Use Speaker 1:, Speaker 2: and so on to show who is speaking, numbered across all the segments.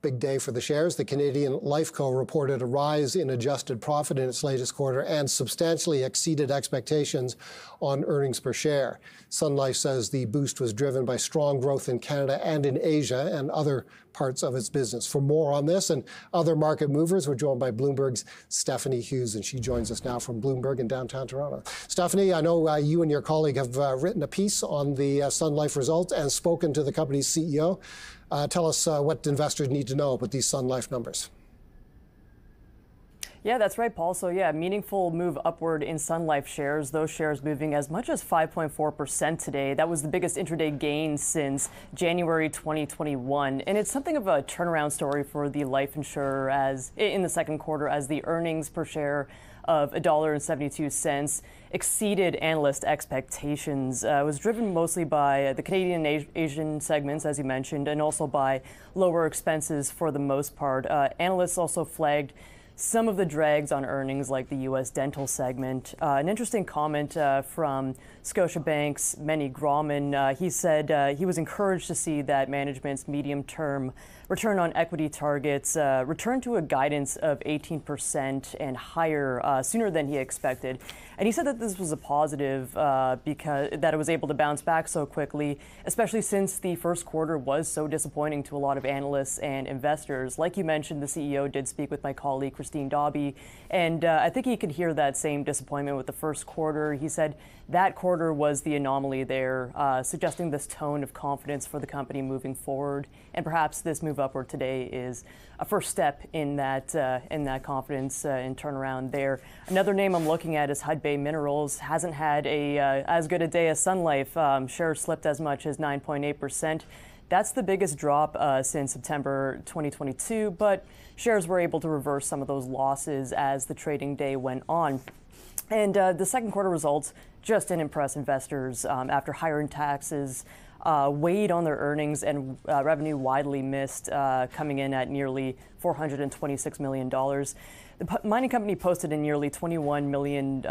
Speaker 1: Big day for the shares. The Canadian Life Co. reported a rise in adjusted profit in its latest quarter and substantially exceeded expectations on earnings per share. Sun Life says the boost was driven by strong growth in Canada and in Asia and other parts of its business. For more on this and other market movers, we're joined by Bloomberg's Stephanie Hughes, and she joins us now from Bloomberg in downtown Toronto. Stephanie, I know you and your colleague have written a piece on the Sun Life results and spoken to the company's CEO. Tell us what investors need to know about these Sun Life numbers.
Speaker 2: Yeah, that's right, Paul. So yeah, meaningful move upward in Sun Life shares, those shares moving as much as 5.4% today. That was the biggest intraday gain since January 2021. And it's something of a turnaround story for the life insurer as in the second quarter, as the earnings per share of $1.72 exceeded analyst expectations. It was driven mostly by the Canadian and Asian segments, as you mentioned, and also by lower expenses for the most part. Analysts also flagged some of the drags on earnings, like the U.S. dental segment. An interesting comment from Scotiabank's Manny Grauman. He said he was encouraged to see that management's medium-term return on equity targets return to a guidance of 18% and higher sooner than he expected. And he said that this was a positive because that it was able to bounce back so quickly, especially since the first quarter was so disappointing to a lot of analysts and investors. Like you mentioned, the CEO did speak with my colleague, Christine Dobby, and I think he could hear that same disappointment with the first quarter. He said that quarter was the anomaly there, suggesting this tone of confidence for the company moving forward. And perhaps this move upward today is a first step in that confidence and turnaround there. Another name I'm looking at is Hudbay Minerals. Hasn't had as good a day as Sun Life. Shares slipped as much as 9.8%. That's the biggest drop since September 2022, but shares were able to reverse some of those losses as the trading day went on. And the second quarter results just didn't impress investors after higher taxes weighed on their earnings and revenue widely missed, coming in at nearly $426 million. The mining company posted a nearly $21 million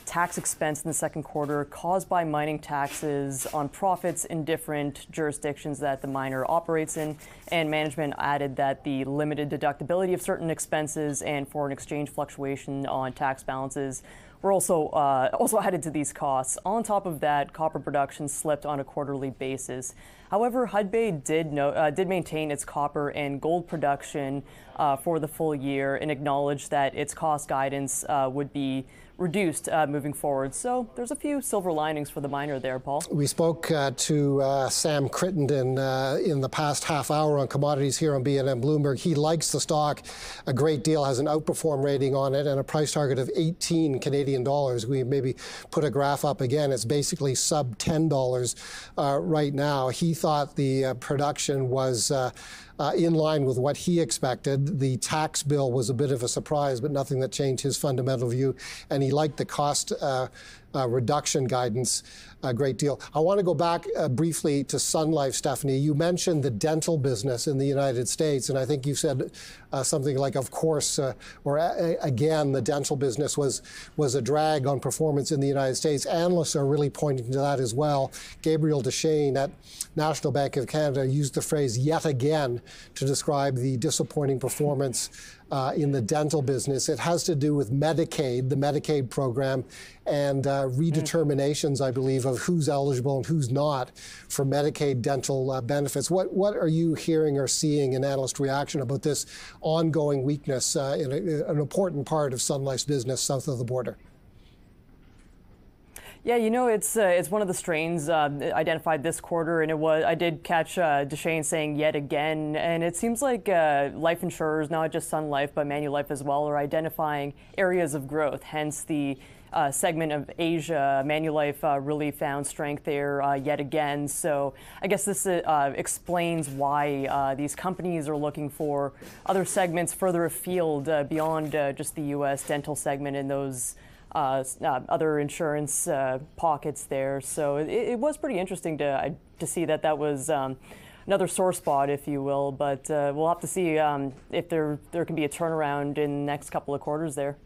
Speaker 2: tax expense in the second quarter caused by mining taxes on profits in different jurisdictions that the miner operates in. And management added that the limited deductibility of certain expenses and foreign exchange fluctuation on tax balances were also added to these costs. On top of that, copper production slipped on a quarterly basis. However, Hudbay did maintain its copper and gold production for the full year and acknowledged that its cost guidance would be reduced moving forward. So there's a few silver linings for the miner there, Paul.
Speaker 1: We spoke to Sam Crittenden in the past half hour on commodities here on BNN Bloomberg. He likes the stock a great deal, has an outperform rating on it and a price target of 18 Canadian dollars. We maybe put a graph up again. It's basically sub $10 right now. He thought the production was in line with what he expected. The tax bill was a bit of a surprise, but nothing that changed his fundamental view. And he liked the cost reduction guidance a great deal. I want to go back briefly to Sun Life, Stephanie. You mentioned the dental business in the United States, and I think you said something like, of course, again, the dental business was a drag on performance in the United States. Analysts are really pointing to that as well. Gabriel Deschênes at National Bank of Canada used the phrase yet again to describe the disappointing performance in the dental business. It has to do with Medicaid, the Medicaid program, and redeterminations, I believe, of who's eligible and who's not for Medicaid dental benefits. What are you hearing or seeing in analyst reaction about this ongoing weakness in an important part of Sun Life's business south of the border?
Speaker 2: Yeah, you know, it's one of the strains identified this quarter, and I did catch Deschênes saying yet again, and it seems like life insurers, not just Sun Life, but Manulife as well, are identifying areas of growth, hence the segment of Asia. Manulife really found strength there yet again. So I guess this explains why these companies are looking for other segments further afield beyond just the U.S. dental segment and those other insurance pockets there. So it was pretty interesting to see that was another sore spot, if you will. But we'll have to see if there can be a turnaround in the next couple of quarters there.